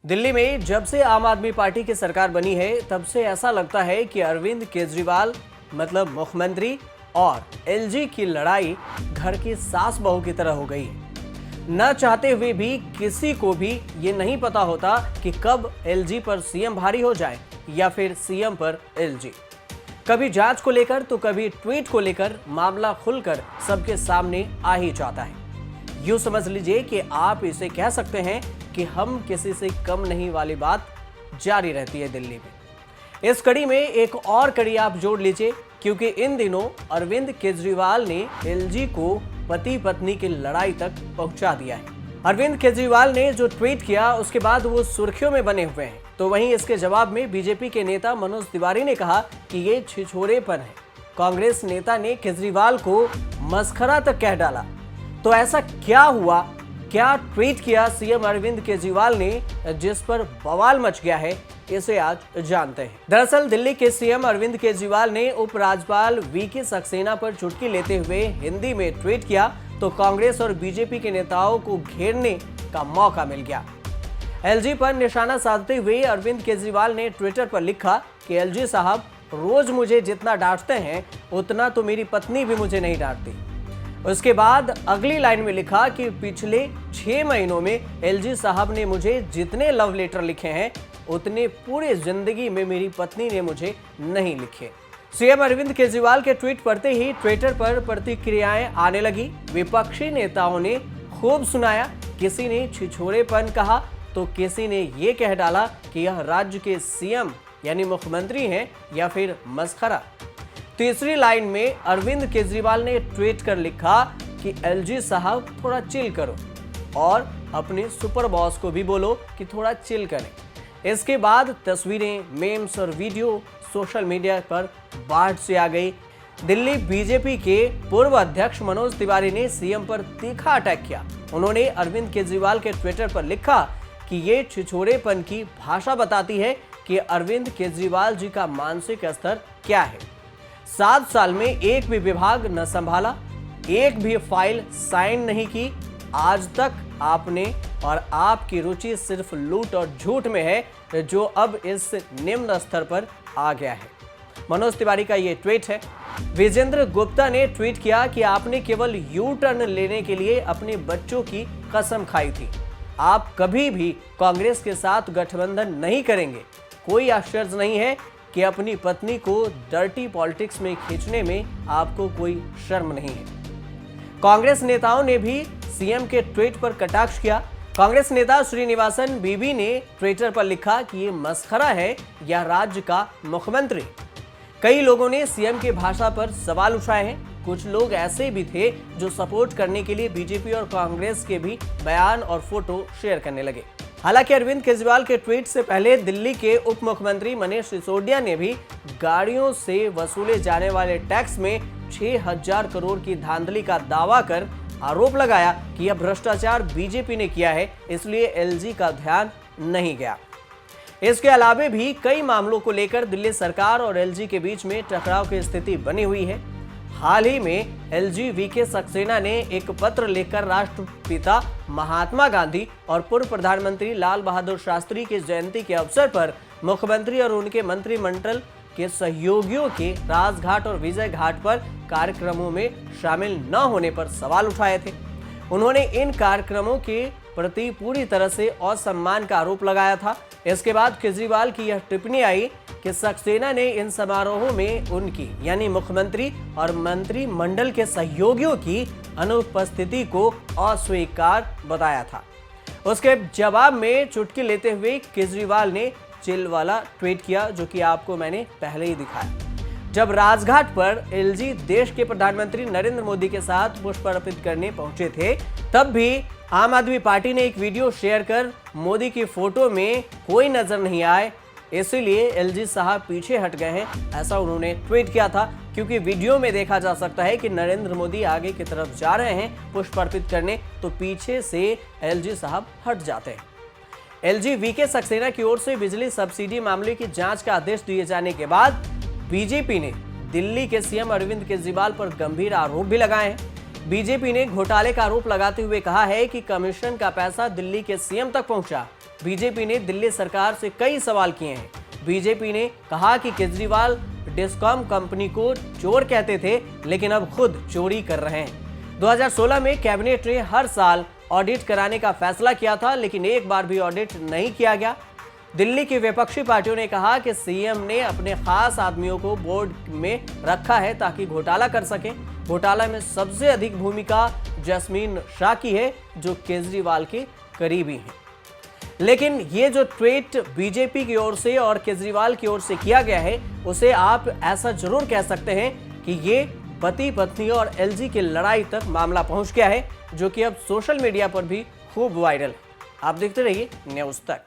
दिल्ली में जब से आम आदमी पार्टी की सरकार बनी है तब से ऐसा लगता है कि अरविंद केजरीवाल मतलब मुख्यमंत्री और एलजी की लड़ाई घर की सास बहू की तरह हो गई है। न चाहते हुए भी किसी को भी ये नहीं पता होता कि कब एलजी पर सीएम भारी हो जाए या फिर सीएम पर एलजी। कभी जांच को लेकर तो कभी ट्वीट को लेकर मामला खुलकर सबके सामने आ ही जाता है। यूं समझ लीजिए कि आप इसे कह सकते हैं कि हम किसी से कम नहीं वाली बात जारी रहती है दिल्ली में। इस कड़ी में एक और कड़ी आप जोड़ लीजिए, क्योंकि इन दिनों अरविंद केजरीवाल ने एलजी को पति पत्नी की लड़ाई तक पहुंचा दिया है। अरविंद केजरीवाल ने जो ट्वीट किया उसके बाद वो सुर्खियों में बने हुए हैं। तो वहीं इसके जवाब में बीजेपी के नेता मनोज तिवारी ने कहा कि ये छिछोरेपन है। कांग्रेस नेता ने केजरीवाल को मस्खरा तक कह डाला। तो ऐसा क्या हुआ, क्या ट्वीट किया सीएम अरविंद केजरीवाल ने जिस पर बवाल मच गया है, इसे आज जानते हैं। दरअसल दिल्ली के सीएम अरविंद केजरीवाल ने उपराज्यपाल वीके सक्सेना पर चुटकी लेते हुए हिंदी में ट्वीट किया तो कांग्रेस और बीजेपी के नेताओं को घेरने का मौका मिल गया। एलजी पर निशाना साधते हुए अरविंद केजरीवाल ने ट्विटर पर लिखा कि एलजी साहब रोज मुझे जितना डांटते हैं उतना तो मेरी पत्नी भी मुझे नहीं डांटती। उसके बाद अगली लाइन में लिखा कि पिछले 6 महीनों में एलजी साहब ने मुझे जितने लव लेटर लिखे हैं उतने पूरी जिंदगी में मेरी पत्नी ने मुझे नहीं लिखे। सीएम अरविंद केजरीवाल के ट्वीट पढ़ते ही ट्विटर पर प्रतिक्रियाएं आने लगी। विपक्षी नेताओं ने खूब सुनाया, किसी ने छिछोरेपन कहा तो किसी ने ये कह डाला कि यह राज्य के सीएम यानी मुख्यमंत्री हैं या फिर मस्खरा। तीसरी लाइन में अरविंद केजरीवाल ने ट्वीट कर लिखा कि एलजी साहब थोड़ा चिल करो और अपने सुपर बॉस को भी बोलो कि थोड़ा चिल करें। इसके बाद तस्वीरें, मेम्स और वीडियो सोशल मीडिया पर बाढ़ से आ गई। दिल्ली बीजेपी के पूर्व अध्यक्ष मनोज तिवारी ने सीएम पर तीखा अटैक किया। उन्होंने अरविंद केजरीवाल के ट्विटर पर लिखा कि ये छिछोरेपन की भाषा बताती है कि अरविंद केजरीवाल जी का मानसिक स्तर क्या है। 7 साल में एक भी विभाग न संभाला, एक भी फाइल साइन नहीं की। आज तक आपने और आपकी रुचि सिर्फ लूट और झूठ में है, जो अब इस निम्न स्तर पर आ गया है। मनोज तिवारी का ये ट्वीट है। विजेंद्र गुप्ता ने ट्वीट किया कि आपने केवल यू टर्न लेने के लिए अपने बच्चों की कसम खाई थी। आप कभी भी कांग्रेस के साथ गठबंधन नहीं करेंगे। कोई आश्चर्य नहीं है कि अपनी पत्नी को डर्टी पॉलिटिक्स में खींचने में आपको कोई शर्म नहीं है। कांग्रेस नेताओं ने भी सीएम के ट्वीट पर कटाक्ष किया। कांग्रेस नेता श्रीनिवासन बीबी ने ट्विटर पर लिखा कि ये मस्खरा है या राज्य का मुख्यमंत्री। कई लोगों ने सीएम के भाषा पर सवाल उठाए हैं। कुछ लोग ऐसे भी थे जो सपोर्ट करने के लिए बीजेपी और कांग्रेस के भी बयान और फोटो शेयर करने लगे। हालांकि अरविंद केजरीवाल के ट्वीट से पहले दिल्ली के उप मुख्यमंत्री मनीष सिसोदिया ने भी गाड़ियों से वसूले जाने वाले टैक्स में 6000 करोड़ की धांधली का दावा कर आरोप लगाया कि यह भ्रष्टाचार बीजेपी ने किया है, इसलिए एलजी का ध्यान नहीं गया। इसके अलावा भी कई मामलों को लेकर दिल्ली सरकार और एलजी के बीच में टकराव की स्थिति बनी हुई है। हाल ही में एलजी वीके सक्सेना ने एक पत्र लिखकर राष्ट्रपिता महात्मा गांधी और पूर्व प्रधानमंत्री लाल बहादुर शास्त्री की जयंती के अवसर पर मुख्यमंत्री और उनके मंत्रिमंडल के सहयोगियों के राजघाट और विजय घाट पर कार्यक्रमों में शामिल न होने पर सवाल उठाए थे। उन्होंने इन कार्यक्रमों के प्रति पूरी तरह से असम्मान का आरोप लगाया था। इसके बाद केजरीवाल की यह टिप्पणी आई कि सक्सेना ने इन समारोहों में उनकी यानी मुख्यमंत्री और मंत्रिमंडल के सहयोगियों की अनुपस्थिति को अस्वीकार बताया था। उसके जवाब में चुटकी लेते हुए केजरीवाल ने चिल वाला ट्वीट किया, जो कि आपको मैंने पहले ही दिखाया। जब राजघाट पर एलजी देश के प्रधानमंत्री नरेंद्र मोदी के साथ पुष्प अर्पित करने पहुंचे थे, तब भी आम आदमी पार्टी ने एक वीडियो शेयर कर मोदी की फोटो में कोई नजर नहीं आए, इसीलिए एलजी साहब पीछे हट गए हैं, ऐसा उन्होंने ट्वीट किया था। क्योंकि वीडियो में देखा जा सकता है कि नरेंद्र मोदी आगे की तरफ जा रहे हैं पुष्प अर्पित करने, तो पीछे से एलजी साहब हट जाते हैं। एलजी वीके सक्सेना की ओर से बिजली सब्सिडी मामले की जांच का आदेश दिए जाने के बाद बीजेपी ने दिल्ली के सीएम अरविंद केजरीवाल पर गंभीर आरोप भी लगाए हैं। बीजेपी ने घोटाले का आरोप लगाते हुए कहा है कि कमीशन का पैसा दिल्ली के सीएम तक पहुंचा, बीजेपी ने दिल्ली सरकार से कई सवाल किए हैं। बीजेपी ने कहा कि केजरीवाल डिस्कॉम कंपनी को चोर कहते थे, लेकिन अब खुद चोरी कर रहे हैं। 2016 में कैबिनेट ने हर साल ऑडिट कराने का फैसला किया था, लेकिन एक बार भी ऑडिट नहीं किया गया। दिल्ली की विपक्षी पार्टियों ने कहा कि सीएम ने अपने खास आदमियों को बोर्ड में रखा है ताकि घोटाला कर सके। घोटाला में सबसे अधिक भूमिका जैस्मीन शाह की है, जो केजरीवाल के करीबी हैं। लेकिन ये जो ट्वीट बीजेपी की ओर से और केजरीवाल की ओर से किया गया है, उसे आप ऐसा जरूर कह सकते हैं कि ये पति पत्नी और एलजी की लड़ाई तक मामला पहुंच गया है, जो कि अब सोशल मीडिया पर भी खूब वायरल है। आप देखते रहिए न्यूज़ तक।